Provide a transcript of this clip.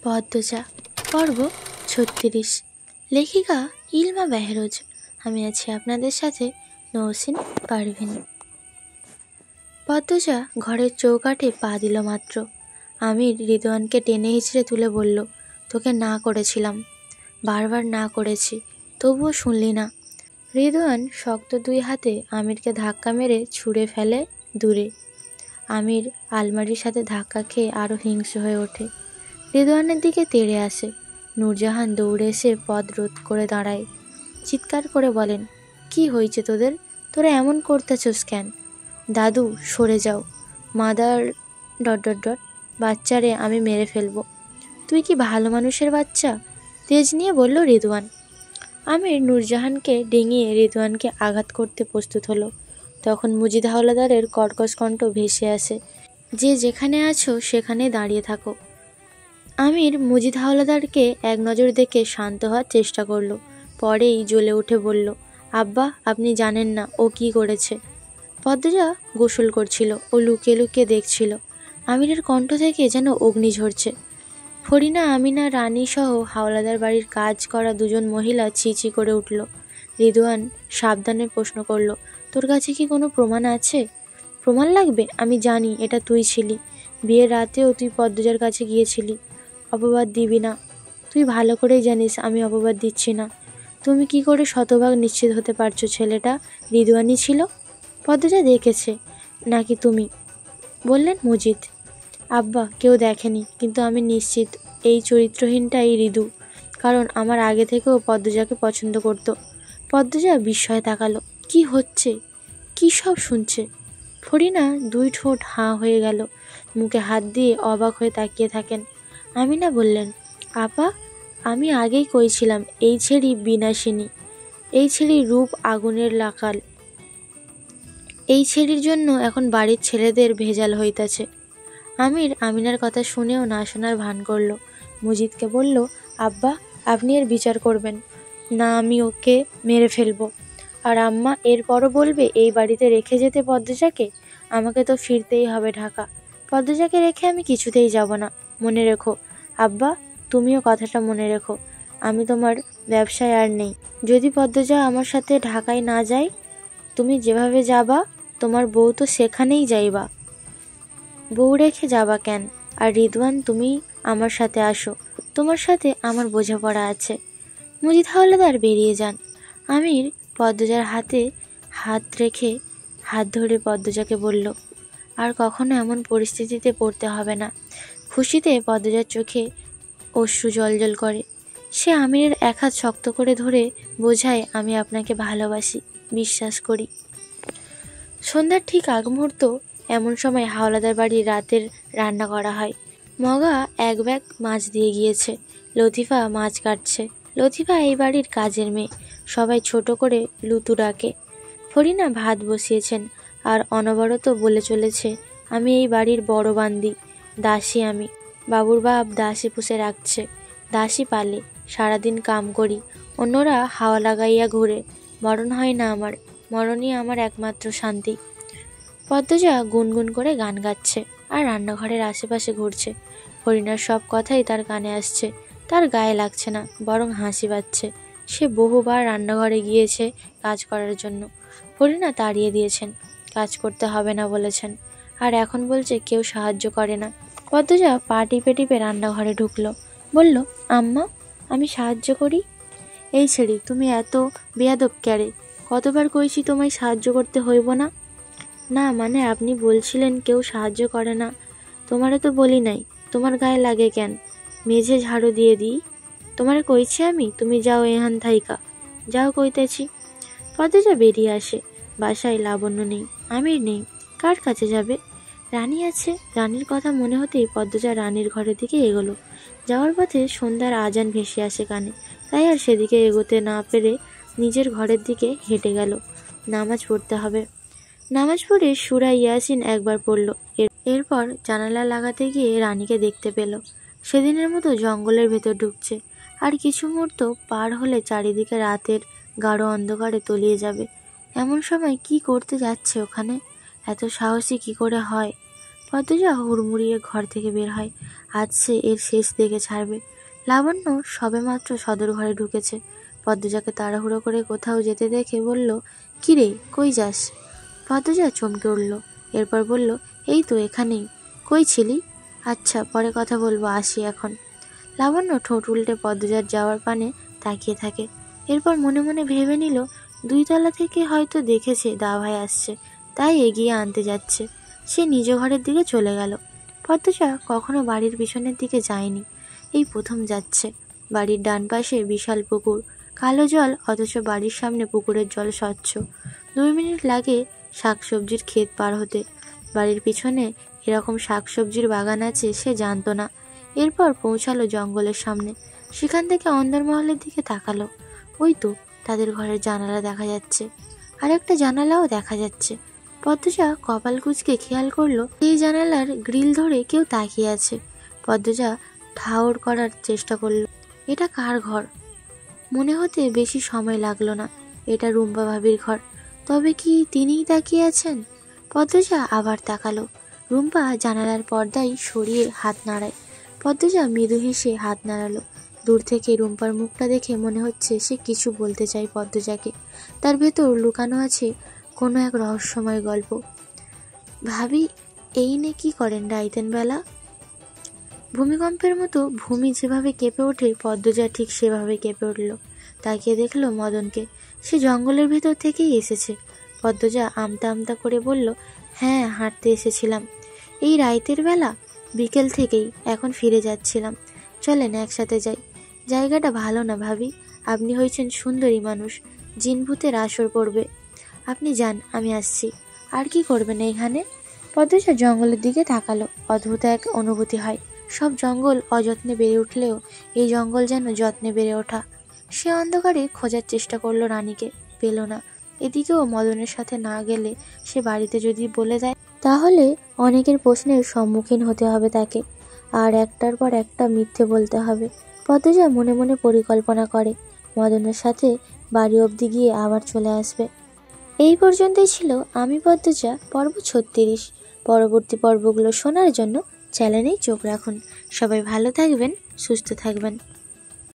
পদ্মজা পর্ব ৩৬। লেখিকা ইলমা বেহরোজ। আমি আছি আপনাদের সাথে নওশিন পারভিন। পদ্মজা ঘরের চৌকাঠে পা দিল মাত্র আমির রিদওয়ানকে টেনে হিঁচড়ে তুলে বলল, তোকে না করেছিলাম, বারবার না করেছি, তবুও শুনলি না। রিদওয়ান শক্ত দুই হাতে আমিরকে ধাক্কা মেরে ছুঁড়ে ফেলে দূরে। আমির আলমারির সাথে ধাক্কা খেয়ে আরও হিংস্র হয়ে ওঠে। রিদওয়ানের দিকে তেড়ে আসে। নূরজাহান দৌড়ে এসে পথ রোধ করে দাঁড়ায়। চিৎকার করে বলেন, কি হয়েছে তোদের? তোরা এমন করতেছস কেন? দাদু সরে যাও, মাদার ... বাচ্চারে আমি মেরে ফেলবো। তুই কি ভালো মানুষের বাচ্চা? তেজ নিয়ে বলল রিদওয়ান। আমির নূরজাহানকে ডিঙিয়ে রিদওয়ানকে আঘাত করতে প্রস্তুত হলো। তখন মুজিদ হাওলাদারের কর্কশ কণ্ঠ ভেসে আসে, যে যেখানে আছো সেখানে দাঁড়িয়ে থাকো। আমির মুজিদ হাওলাদারকে এক নজর দেখে শান্ত হওয়ার চেষ্টা করলো, পরেই জ্বলে উঠে বলল, আব্বা, আপনি জানেন না ও কি করেছে। পদ্মজা গোসল করছিল, ও লুকিয়ে লুকিয়ে দেখছিল। আমিরের কণ্ঠ থেকে যেন অগ্নি ঝরছে। ফরিনা, আমিনা, রানী সহ হাওলাদার বাড়ির কাজ করা দুজন মহিলা ছি করে উঠল। রিদওয়ান সাবধানে প্রশ্ন করল, তোর কাছে কি কোনো প্রমাণ আছে? প্রমাণ লাগবে? আমি জানি এটা তুই ছিলি। বিয়ের রাতেও তুই পদ্মজার কাছে গিয়েছিলি। অপবাদ দিবি না। তুই ভালো করেই জানিস আমি অপবাদ দিচ্ছি না। তুমি কি করে শতভাগ নিশ্চিত হতে পারছো ছেলেটা রিদওয়ানই ছিল? পদ্মজা দেখেছে নাকি তুমি? বললেন মুজিদ। আব্বা, কেউ দেখেনি, কিন্তু আমি নিশ্চিত এই চরিত্রহীনটাই রিদু, কারণ আমার আগে থেকেও পদ্মজাকে পছন্দ করত। পদ্মজা বিস্ময়ে তাকালো। কি হচ্ছে? কি সব শুনছে? ফরিনা দুই ঠোঁট হাঁ হয়ে গেল, মুখে হাত দিয়ে অবাক হয়ে তাকিয়ে থাকেন। আমিনা বললেন, আপা, আমি আগেই কইছিলাম এই ছেড়ি বিনাশিনী, এই ছেড়ি রূপ আগুনের লাকাল, এই ছেড়ির জন্য এখন বাড়ির ছেলেদের ভেজাল হইতাছে। আমির আমিনার কথা শুনেও না শোনার ভান করল। মুজিদকে বলল, আব্বা, আপনি এর বিচার করবেন না, আমি ওকে মেরে ফেলবো। আর আম্মা এরপরও বলবে এই বাড়িতে রেখে যেতে পদ্মজাকে? আমাকে তো ফিরতেই হবে ঢাকা। পদ্মজাকে রেখে আমি কিছুতেই যাব না। মনে রেখো আব্বা, তুমিও কথাটা মনে রেখো, আমি তোমার ব্যবসায় আর নেই। যদি পদ্মজা আমার সাথে ঢাকায় না যায়, তুমি যেভাবে যাবা তোমার বউ তো সেখানেই যাইবা। বউ রেখে যাবা কেন? আর রিদওয়ান, তুমি আমার সাথে আসো, তোমার সাথে আমার বোঝাপড়া আছে। মুজিদ হাওলাদার বেরিয়ে যান। আমির পদ্মজার হাতে হাত রেখে হাত ধরে পদ্মজাকে বলল, আর কখনো এমন পরিস্থিতিতে পড়তে হবে না। খুশিতে পদ্মজার চোখে অশ্রু জলজল করে। সে আমিরের এক হাত শক্ত করে ধরে বোঝায়, আমি আপনাকে ভালোবাসি, বিশ্বাস করি। সন্ধ্যার ঠিক আগ মুহূর্ত। এমন সময় হাওলাদার বাড়ির রাতের রান্না করা হয়। মগা এক ব্যাগ মাছ দিয়ে গিয়েছে। লতিফা মাছ কাটছে। লতিফা এই বাড়ির কাজের মেয়ে, সবাই ছোট করে লুতু ডাকে। ফরিনা ভাত বসিয়েছেন আর অনবরত বলে চলেছে, আমি এই বাড়ির বড় বান্দি, দাসী আমি। বাবুর বাপ দাসী পুষে রাখছে, দাসী পালে, সারাদিন কাম করি, অন্যরা হাওয়া লাগাইয়া ঘুরে। মরণ হয় না আমার, মরণই আমার একমাত্র শান্তি। পদ্মজা গুনগুন করে গান গাচ্ছে আর রান্নাঘরের আশেপাশে ঘুরছে। ফরিনার সব কথাই তার কানে আসছে। তার গায়ে লাগছে না, বরং হাসি পাচ্ছে। সে বহুবার রান্নাঘরে গিয়েছে কাজ করার জন্য। ফরিনা তাড়িয়ে দিয়েছেন, কাজ করতে হবে না বলেছেন, আর এখন বলছে কেউ সাহায্য করে না। পদ্মজা পা টিপে টিপে রান্নাঘরে ঢুকলো, বলল, আম্মা, আমি সাহায্য করি। এই ছেড়ি, তুমি এত বেয়াদব ক্যারে? কতবার কইছি তোমায় সাহায্য করতে হইব না? না মানে আপনি বলছিলেন কেউ সাহায্য করে না। তোমারে তো বলি নাই, তোমার গায়ে লাগে কেন? মেঝে ঝাড়ু দিয়ে দিই? তোমারে কইছি আমি, তুমি যাও এহান থাইকা, যাও কইতেছি। পদ্মজা বেরিয়ে আসে। বাসায় লাবণ্য নেই, আমির নেই, কার কাছে যাবে? রানী আছে। রানীর কথা মনে হতেই পদ্মজা রানীর ঘরের দিকে এগোলো। যাওয়ার পথে সন্ধ্যার আজান ভেসে আসে কানে, তাই আর সেদিকে এগোতে না পেরে নিজের ঘরের দিকে হেঁটে গেল। নামাজ পড়তে হবে। নামাজ পড়ে সূরা ইয়াসিন একবার পড়ল। এরপর জানালা লাগাতে গিয়ে রানীকে দেখতে পেল। সেদিনের মতো জঙ্গলের ভেতর ঢুকছে। আর কিছু মুহূর্ত পার হলে চারিদিকে রাতের গাঢ় অন্ধকারে তলিয়ে যাবে। এমন সময় কি করতে যাচ্ছে ওখানে? এত সাহসী কি করে হয়? পদ্মজা হুড়মুড়িয়ে ঘর থেকে বের হয়। আজ সে এর শেষ দেখে ছাড়বে। লাবণ্য সবেমাত্র সদর ঘরে ঢুকেছে। পদ্মজাকে তাড়াহুড়ো করে কোথাও যেতে দেখে বলল, কিরে, কই যাস? পদ্মজা চমকে উঠল, এরপর বলল, এই তো এখানেই। কই ছিলি? আচ্ছা, পরে কথা বলবো, আসি এখন। লাবণ্য ঠোঁট উল্টে পদ্মজার যাওয়ার পানে তাকিয়ে থাকে। এরপর মনে মনে ভেবে নিল, 2 তলা থেকে হয়তো দেখেছে দাভাই আসছে, তাই এগিয়ে আনতে যাচ্ছে। সে নিজ ঘরের দিকে চলে গেল। পদ্মজা কখনো বাড়ির পিছনের দিকে যায়নি, এই প্রথম যাচ্ছে। বাড়ির ডান পাশে বিশাল পুকুর, কালো জল, অথচ বাড়ির সামনে পুকুরের জল স্বচ্ছ। 2 মিনিট লাগে শাকসবজির ক্ষেত পার হতে। বাড়ির পিছনে এরকম শাকসবজির বাগান আছে সে জানতো না। এরপর পৌঁছালো জঙ্গলের সামনে। সেখান থেকে অন্দরমহলের দিকে তাকালো। ওই তো তাদের ঘরের জানালা দেখা যাচ্ছে, আর একটা জানালাও দেখা যাচ্ছে। পদ্মজা কপাল কুঁচকে খেয়াল করলো এই জানালার গ্রিল ধরে কেউ তাকিয়ে আছে। পদ্মজা ঠাউর করার চেষ্টা করলো, এটা কার ঘর? মনে হতে বেশি সময় লাগলো না, এটা রুম্পা ভাবির ঘর। তবে কি তিনিই তাকিয়ে আছেন? পদ্মজা আবার তাকালো। রুম্পা জানালার পর্দায় সরিয়ে হাত নাড়ায়। পদ্মজা মৃদু হেসে হাত নাড়ালো। দূর থেকে রুম্পার মুখটা দেখে মনে হচ্ছে সে কিছু বলতে চায় পদ্মজাকে। তার ভেতর লুকানো আছে কোনো এক রহস্যময় গল্প। ভাবি, এই নে কি করেন রাইতেন বেলা? ভূমিকম্পের মতো ভূমি যেভাবে কেঁপে ওঠে, পদ্মজা ঠিক সেভাবে কেঁপে উঠল। তাকিয়ে দেখলো মদনকে। সে জঙ্গলের ভেতর থেকেই এসেছে। পদ্মজা আমতা আমতা করে বলল, হ্যাঁ, হাঁটতে এসেছিলাম। এই রাইতের বেলা? বিকেল থেকেই, এখন ফিরে যাচ্ছিলাম। চলেন একসাথে যাই। জায়গাটা ভালো না ভাবি, আপনি হয়েছেন সুন্দরী মানুষ, জিন ভূতের আসর পড়বে। আপনি যান, আমি আসছি। আর কি করবেন এখানে? পদ্মজা জঙ্গলের দিকে তাকালো। অদ্ভুত এক অনুভূতি হয়। সব জঙ্গল অযত্নে বেড়ে উঠলেও এই জঙ্গল যেন যত্নে বেড়ে ওঠা। সে অন্ধকারে খোঁজার চেষ্টা করলো রানীকে, পেল না। এদিকেও মদনের সাথে না গেলে সে বাড়িতে যদি বলে দেয়, তাহলে অনেকের প্রশ্নের সম্মুখীন হতে হবে তাকে, আর একটার পর একটা মিথ্যে বলতে হবে। পদ্মজা মনে মনে পরিকল্পনা করে মদনের সাথে বাড়ি অবধি গিয়ে আবার চলে আসবে। এই পর্যন্তই ছিল আমি পদ্মজা পর্ব 36। পরবর্তী পর্বগুলো শোনার জন্য চ্যানেলেই চোখ রাখুন। সবাই ভালো থাকবেন, সুস্থ থাকবেন।